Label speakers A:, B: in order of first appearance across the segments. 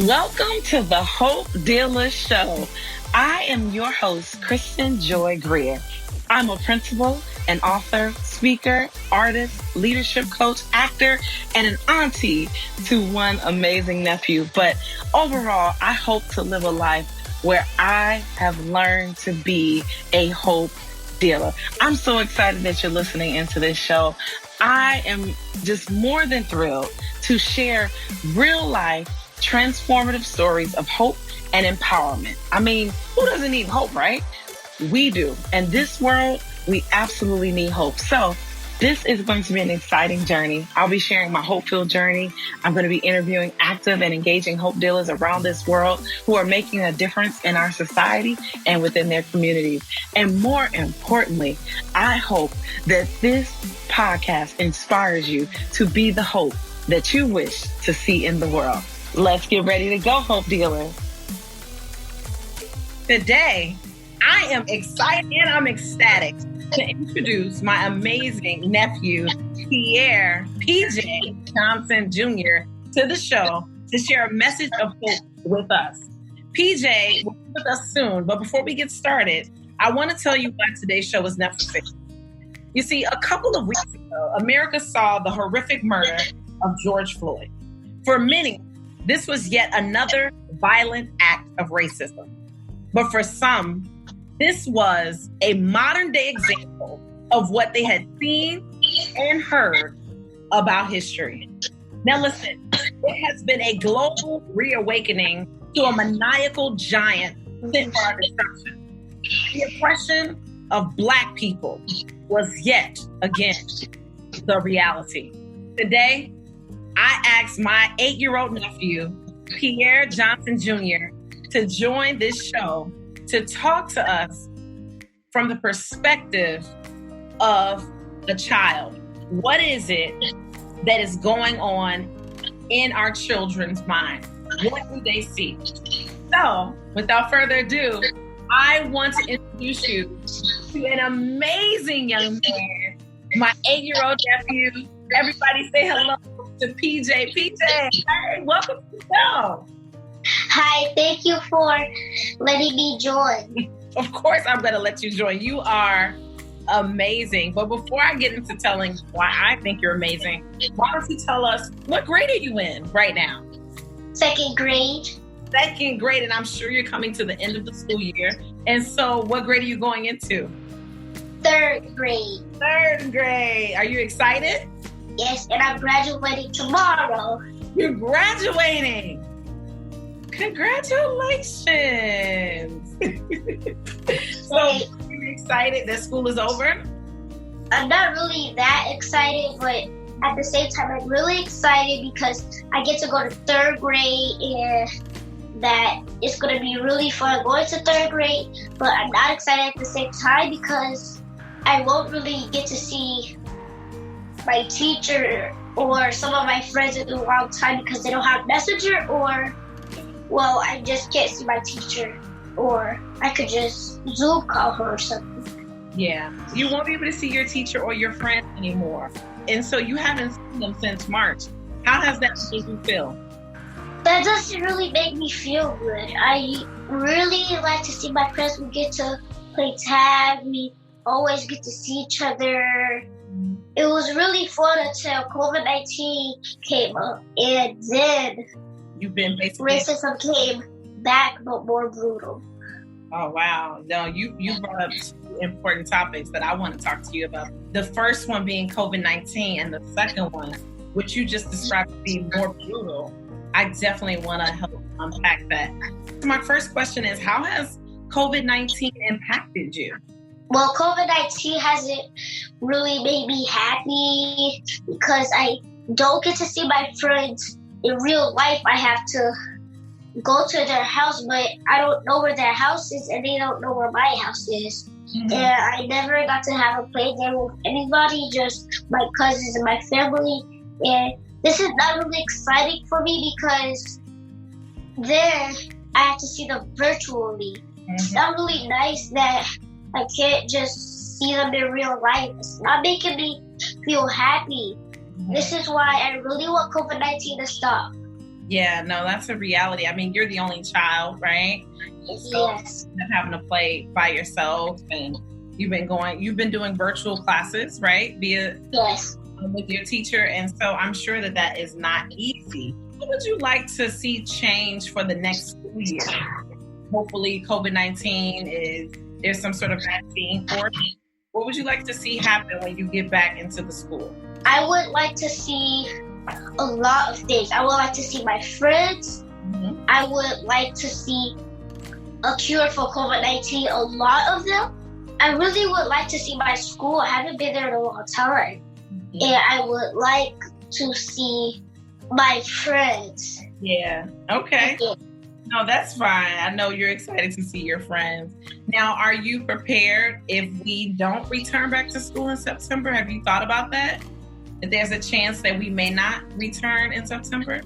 A: Welcome to the Hopedealers Show. I am your host, Kristin Joy Greer. I'm a principal, an author, speaker, artist, leadership coach, actor, and an auntie to one amazing nephew. But overall, I hope to live a life where I have learned to be a hope dealer. I'm so excited that you're listening into this show. I am just more than thrilled to share real life transformative stories of hope and empowerment. I mean, who doesn't need hope, right? We do. And this world, we absolutely need hope. So this is going to be an exciting journey. I'll be sharing my hope-filled journey. I'm going to be interviewing active and engaging hope dealers around this world who are making a difference in our society and within their communities. And more importantly, I hope that this podcast inspires you to be the hope that you wish to see in the world. Let's get ready to go, hope dealers. Today, I am excited and I'm ecstatic to introduce my amazing nephew, Pierre, PJ Johnson Jr., to the show to share a message of hope with us. PJ will be with us soon, but before we get started, I want to tell you why today's show is necessary. You see, a couple of weeks ago, America saw the horrific murder of George Floyd. For many, this was yet another violent act of racism. But for some, this was a modern day example of what they had seen and heard about history. Now listen, it has been a global reawakening to a maniacal giant sent for our destruction. The oppression of Black people was yet again the reality. Today, I asked my 8-year-old nephew, Pierre Johnson Jr., to join this show to talk to us from the perspective of a child. What is it that is going on in our children's minds? What do they see? So, without further ado, I want to introduce you to an amazing young man, my 8-year-old nephew. Everybody say hello to PJ. PJ, hey, welcome to the show.
B: Hi, thank you for letting me join.
A: Of course, I'm going to let you join. You are amazing. But before I get into telling why I think you're amazing, why don't you tell us, what grade are you in right now?
B: Second grade.
A: Second grade, and I'm sure you're coming to the end of the school year. And so what grade are you going into?
B: Third grade.
A: Third grade. Are you excited?
B: Yes, and I'm graduating tomorrow.
A: You're graduating. Congratulations. So, are you excited that school is over?
B: I'm not really that excited, but at the same time, I'm really excited because I get to go to third grade and that it's going to be really fun going to third grade. But I'm not excited at the same time because I won't really get to see my teacher or some of my friends in a long time because they don't have Messenger or, well, I just can't see my teacher or I could just Zoom call her or something.
A: Yeah, you won't be able to see your teacher or your friend anymore. And so you haven't seen them since March. How has that made you feel?
B: That doesn't really make me feel good. I really like to see my friends. We get to play tag. We always get to see each other. It was really fun until COVID-19 came up. And then
A: you've been basically
B: racism came back, but more brutal.
A: Oh, wow. No, you brought up two important topics that I want to talk to you about. The first one being COVID-19 and the second one, which you just described to be more brutal. I definitely want to help unpack that. My first question is, how has COVID-19 impacted you?
B: Well, COVID-19 hasn't really made me happy because I don't get to see my friends in real life. I have to go to their house, but I don't know where their house is and they don't know where my house is. Mm-hmm. And I never got to have a play there with anybody, just my cousins and my family. And this is not really exciting for me because then I have to see them virtually. Mm-hmm. It's not really nice that I can't just see them in real life. It's not making me feel happy. Mm-hmm. This is why I really want COVID-19 to stop.
A: Yeah, no, that's a reality. I mean, you're the only child, right? And so
B: Yes.
A: having to play by yourself, and you've been doing virtual classes, right?
B: Yes.
A: With your teacher. And so I'm sure that is not easy. What would you like to see change for the next school year? Hopefully COVID-19 there's some sort of vaccine for it. What would you like to see happen when you get back into the school?
B: I would like to see a lot of things. I would like to see my friends.
A: Mm-hmm.
B: I would like to see a cure for COVID-19, a lot of them. I really would like to see my school. I haven't been there in a long time. Mm-hmm. And I would like to see my friends.
A: Yeah. Okay. Yeah. No, that's fine. I know you're excited to see your friends. Now, are you prepared if we don't return back to school in September? Have you thought about that? That there's a chance that we may not return in September?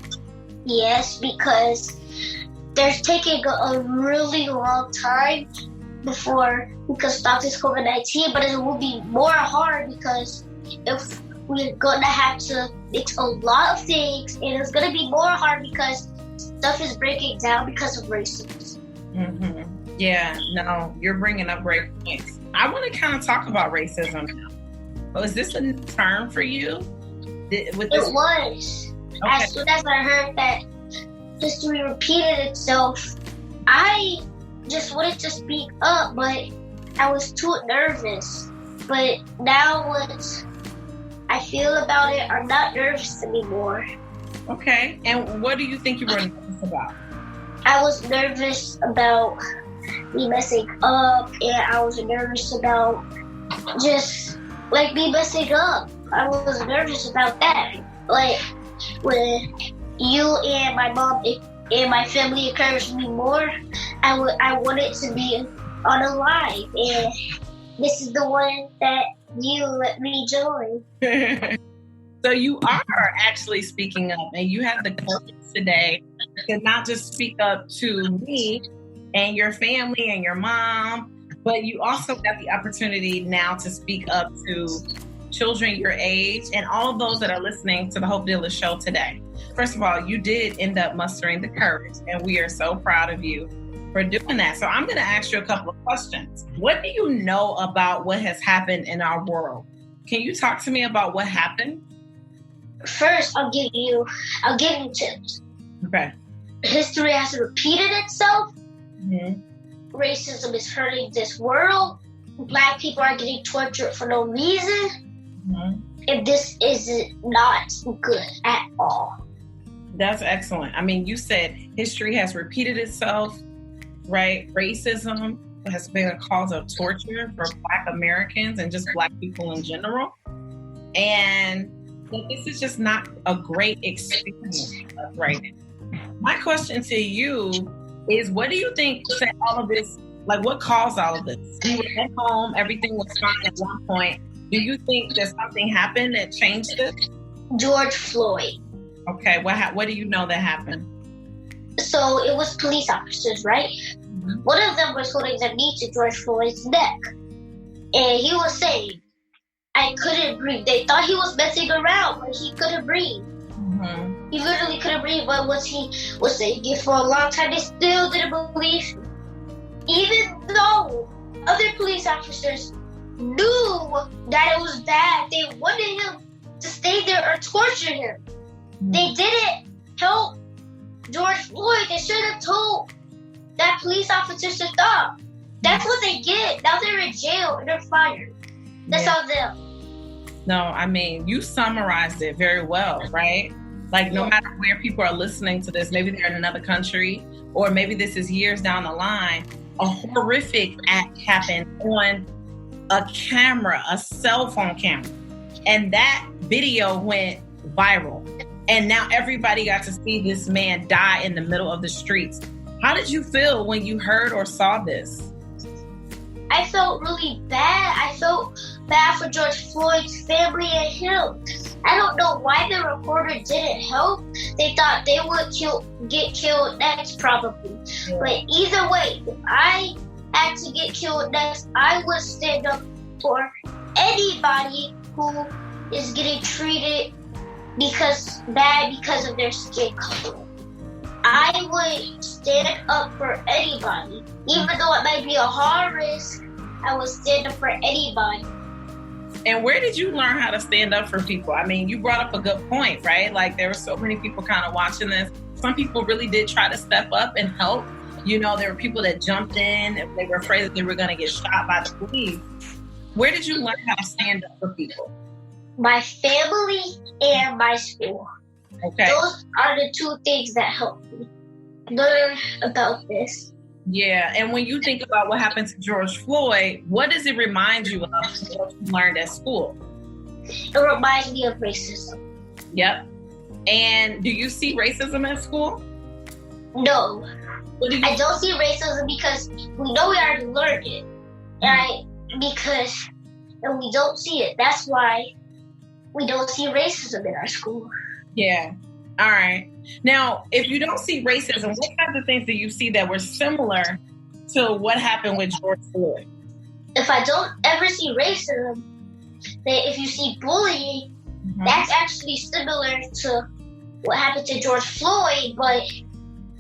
B: Yes, because they're taking a really long time before we can stop this COVID-19, but it will be more hard because if we're going to have to fix a lot of things, and it's going to be more hard because stuff is breaking down because of racism.
A: Mm-hmm. Yeah, no, you're bringing up great points. I want to kind of talk about racism now. Is this a new term for you?
B: It was. Okay. As soon as I heard that history repeated itself, I just wanted to speak up, but I was too nervous. But now what I feel about it, I'm not nervous anymore.
A: Okay. And what do you think you were nervous about?
B: I was nervous about me messing up, and I was nervous about just me messing up. I was nervous about that. Like when you and my mom and my family encouraged me more, I wanted to be on a live, and this is the one that you let me join.
A: So you are actually speaking up, and you have the courage today to not just speak up to me and your family and your mom, but you also got the opportunity now to speak up to children your age and all of those that are listening to the Hopedealers show today. First of all, you did end up mustering the courage, and we are so proud of you for doing that. So I'm going to ask you a couple of questions. What do you know about what has happened in our world? Can you talk to me about what happened?
B: First, I'll give you tips.
A: Okay.
B: History has repeated itself.
A: Mm-hmm.
B: Racism is hurting this world. Black people are getting tortured for no reason.
A: Mm-hmm.
B: And this is not good at all.
A: That's excellent. I mean, you said history has repeated itself, right? Racism has been a cause of torture for Black Americans and just Black people in general. And this is just not a great experience right now. My question to you is, what do you think set all of this, what caused all of this? You were at home, everything was fine at one point. Do you think that something happened that changed this?
B: George Floyd.
A: Okay, what do you know that happened?
B: So it was police officers, right? Mm-hmm. One of them was holding the knee to George Floyd's neck. And he was saying, I couldn't breathe. They thought he was messing around, but he couldn't breathe. Mm-hmm. He literally couldn't breathe, but once he was saying it for a long time, they still didn't believe him. Even though other police officers knew that it was bad, they wanted him to stay there or torture him. Mm-hmm. They didn't help George Floyd. They should have told that police officer to stop. That's what they get. Now they're in jail and they're fired. That's all them.
A: No, I mean, you summarized it very well, right? No matter where people are listening to this, maybe they're in another country, or maybe this is years down the line, a horrific act happened on a camera, a cell phone camera. And that video went viral. And now everybody got to see this man die in the middle of the streets. How did you feel when you heard or saw this?
B: I felt really bad. I felt bad for George Floyd's family and him. I don't know why the reporter didn't help. They thought they would get killed next, probably. Yeah. But either way, if I had to get killed next, I would stand up for anybody who is getting treated because of their skin color. I would stand up for anybody. Even though it might be a hard risk, I would stand up for anybody.
A: And where did you learn how to stand up for people? I mean, you brought up a good point, right? Like, there were so many people kind of watching this. Some people really did try to step up and help. You know, there were people that jumped in if they were afraid that they were going to get shot by the police. Where did you learn how to stand up for people?
B: My family and my school.
A: Okay.
B: Those are the two things that helped me learn about this.
A: Yeah, and when you think about what happened to George Floyd, what does it remind you of what you learned at school?
B: It reminds me of racism.
A: Yep. And do you see racism at school?
B: No. I don't see racism because we know we already learned it. And we don't see it. That's why we don't see racism in our school.
A: Yeah. All right. Now, if you don't see racism, what kinds of things do you see that were similar to what happened with George Floyd?
B: If I don't ever see racism, then if you see bullying, that's actually similar to what happened to George Floyd, but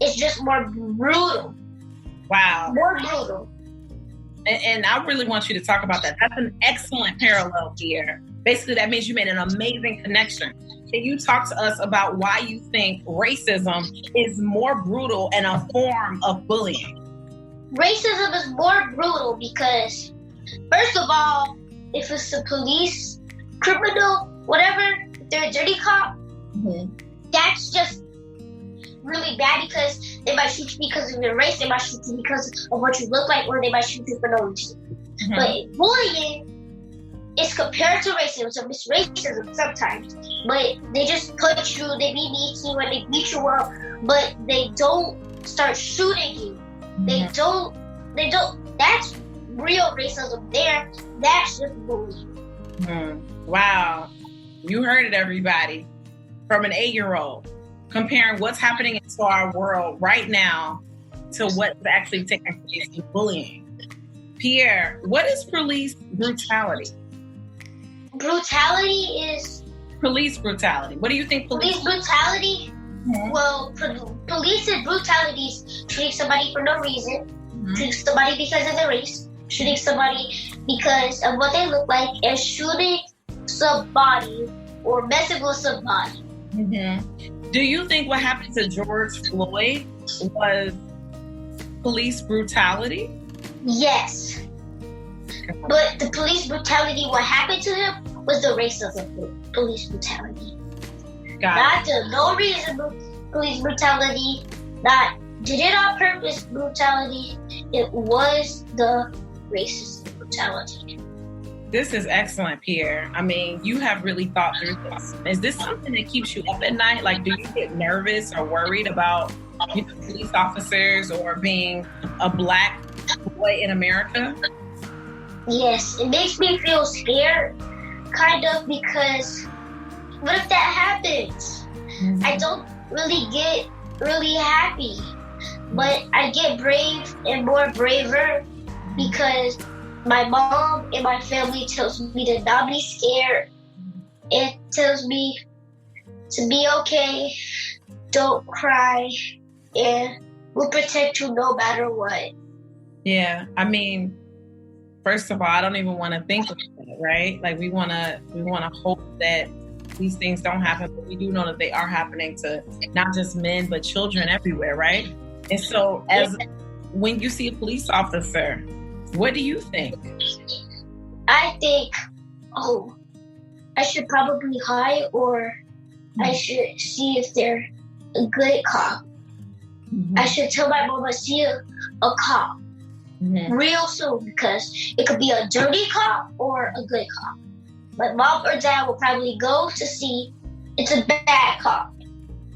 B: it's just more brutal.
A: Wow.
B: More brutal.
A: And I really want you to talk about that. That's an excellent parallel here. Basically, that means you made an amazing connection. Can you talk to us about why you think racism is more brutal and a form of bullying?
B: Racism is more brutal because, first of all, if it's a police, criminal, whatever, if they're a dirty cop, that's just really bad because they might shoot you because of your race, they might shoot you because of what you look like, or they might shoot you for no reason. But bullying is compared to racism, so it's racism sometimes. But they just punch you, they be mean and they beat you up, but they don't start shooting you. They don't, that's real racism there. That's just bullying.
A: Wow. You heard it, everybody. From an 8-year-old. Comparing what's happening into our world right now to what's actually taking place in bullying. Pierre, what is police brutality?
B: Brutality is...
A: Police brutality. What do you think
B: police brutality? Well, police brutality is shooting somebody for no reason, shooting somebody because of their race, shooting somebody because of what they look like, and shooting somebody or messing with somebody.
A: Do you think what happened to George Floyd was police brutality?
B: Yes. But the police brutality, what happened to him was the racism police brutality. Not the no reason police brutality, not did it on purpose brutality. It was the racist brutality.
A: This is excellent, Pierre. I mean, you have really thought through this. Is this something that keeps you up at night? Like, do you get nervous or worried about police officers or being a Black boy in America?
B: Yes, it makes me feel scared, kind of, because what if that happens? I don't really get really happy, but I get brave and more braver because my mom and my family tells me to not be scared. It tells me to be okay, don't cry, and we'll protect you no matter what. Yeah,
A: I mean, first of all, I don't even want to think of that, right? Like we want to hope that these things don't happen, but we do know that they are happening to not just men, but children everywhere, right? And so when you see a police officer, what do you think?
B: I think, I should probably hide, or I should see if they're a good cop. I should tell my mom I see a cop real soon, because it could be a dirty cop or a good cop. My mom or dad will probably go to see it's a bad cop.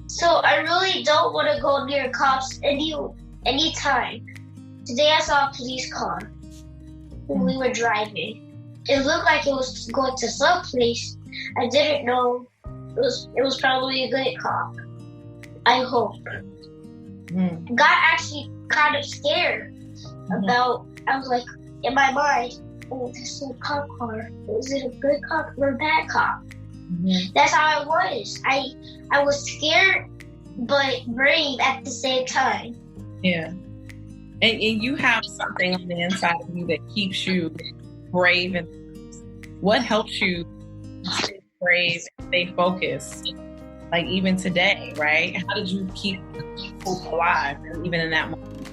B: So I really don't want to go near cops anytime. Today I saw a police car when we were driving. It looked like it was going to some place. I didn't know it was probably a good cop. I hope. Got actually kind of scared about, I was like, in my mind, this is a cop car. Is it a good cop or a bad cop? That's how I was. I was scared, but brave at the same time.
A: Yeah. And you have something on the inside of you that keeps you brave. And what helps you stay brave and stay focused? Like even today, right? How did you keep hope alive even in that moment?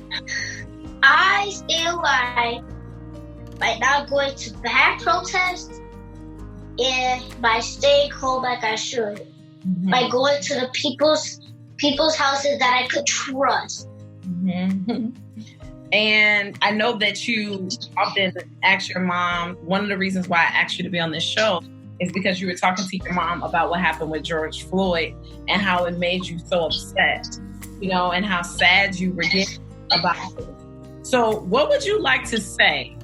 B: I stay alive by not going to bad protests and by staying home like I should. Mm-hmm. By going to the people's houses that I could trust.
A: Mm-hmm. And I know that you often ask your mom, one of the reasons why I asked you to be on this show is because you were talking to your mom about what happened with George Floyd and how it made you so upset, you know, and how sad you were getting about it. So what would you like to say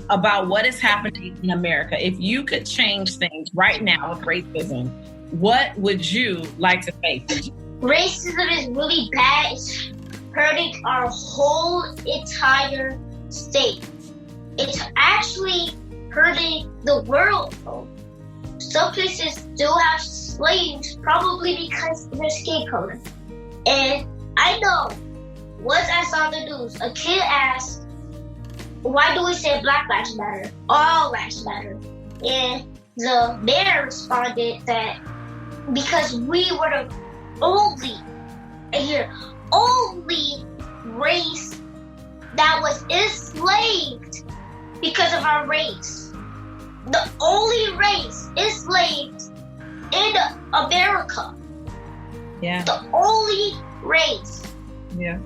A: about what is happening in America? If you could change things right now with racism, what would you like to say?
B: Racism is really bad. It's hurting our whole entire state. It's actually hurting the world. Some places still have slaves, probably because of their skin color. And I know, once I saw the news, a kid asked, why do we say Black Lives Matter? All lives matter. And the mayor responded that because we were the only race that was enslaved because of our race. The only race enslaved in America.
A: Yeah.
B: The only race.
A: Yeah.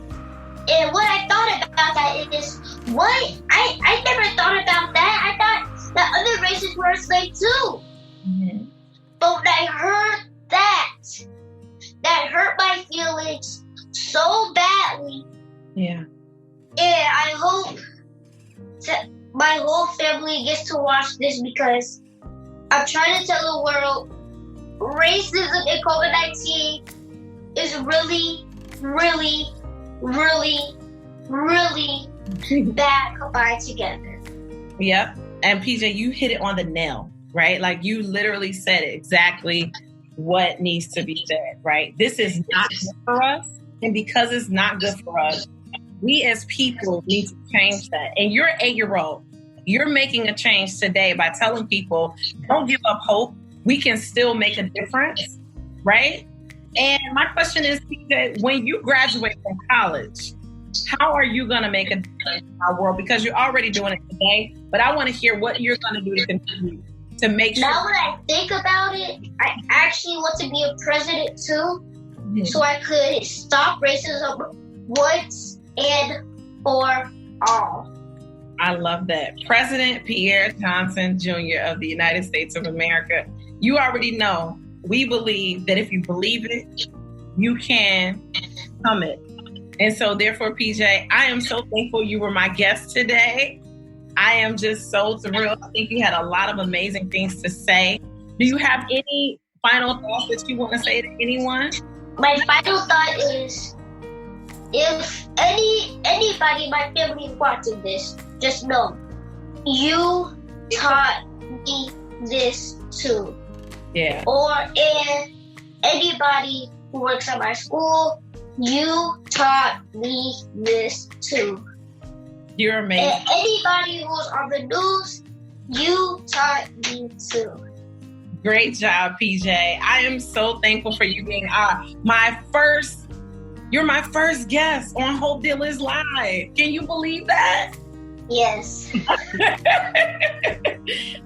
B: And what I thought about that is, what? I never thought about that. I thought that other races were enslaved too.
A: Mm-hmm.
B: But when I heard that hurt my feelings so badly.
A: Yeah.
B: And I hope that my whole family gets to watch this because I'm trying to tell the world racism and COVID-19 is really, really, really, really bad combined together.
A: Yep. And PJ, you hit it on the nail, right? Like you literally said exactly what needs to be said, right? This is not good for us. And because it's not good for us, we as people need to change that. And you're 8-year-old. You're making a change today by telling people, don't give up hope. We can still make a difference, right? And my question is, PJ, when you graduate from college, how are you going to make a difference in our world? Because you're already doing it today, but I want to hear what you're going to do to continue to make sure.
B: Now when I think about it, I actually want to be a president too, so I could stop racism once and for all.
A: I love that. President Pierre Johnson Jr. of the United States of America. You already know, we believe that if you believe it, you can become it. And so therefore, PJ, I am so thankful you were my guest today. I am just so thrilled. I think you had a lot of amazing things to say. Do you have any final thoughts that you want to say to anyone?
B: My final thought is, if anybody in my family is watching this, just know, you taught me this too.
A: Yeah.
B: Or if anybody who works at my school, you taught me this too.
A: You're amazing.
B: And anybody who's on the news, you taught me too.
A: Great job, PJ. I am so thankful for you being you're my first guest on Hopedealers Live. Can you believe that?
B: Yes.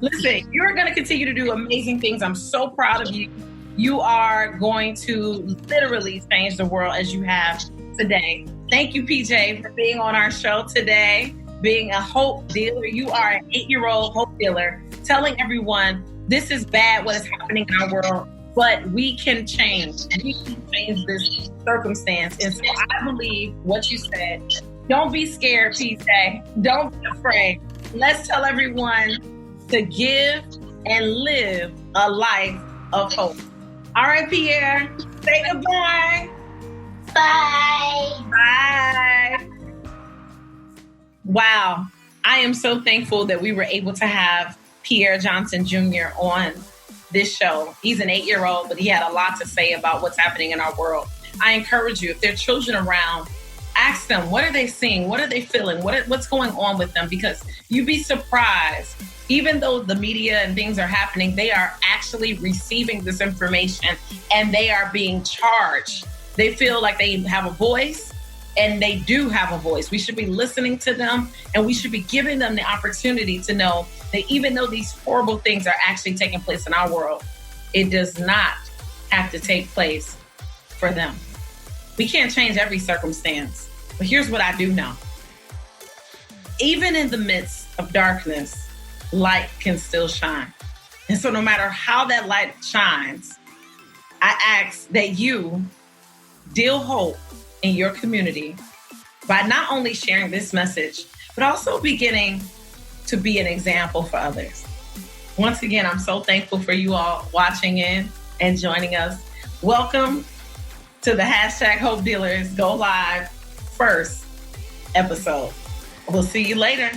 A: Listen, you're going to continue to do amazing things. I'm so proud of you. You are going to literally change the world as you have today. Thank you, PJ, for being on our show today, being a hope dealer. You are an 8-year-old hope dealer, telling everyone this is bad, what is happening in our world, but we can change. We can change this circumstance. And so I believe what you said. Don't be scared, PJ. Don't be afraid. Let's tell everyone to give and live a life of hope. All right, Pierre, say goodbye.
B: Bye.
A: Bye. Wow. I am so thankful that we were able to have Pierre Johnson Jr. on this show. He's an 8-year-old, but he had a lot to say about what's happening in our world. I encourage you, if there are children around, ask them, what are they seeing? What are they feeling? What's going on with them? Because you'd be surprised, even though the media and things are happening, they are actually receiving this information and they are being charged. They feel like they have a voice, and they do have a voice. We should be listening to them, and we should be giving them the opportunity to know that even though these horrible things are actually taking place in our world, it does not have to take place for them. We can't change every circumstance, but here's what I do know. Even in the midst of darkness, light can still shine. And so no matter how that light shines, I ask that you deal hope in your community by not only sharing this message, but also beginning to be an example for others. Once again, I'm so thankful for you all watching in and joining us. Welcome to the #Hopedealers Go Live first episode. We'll see you later.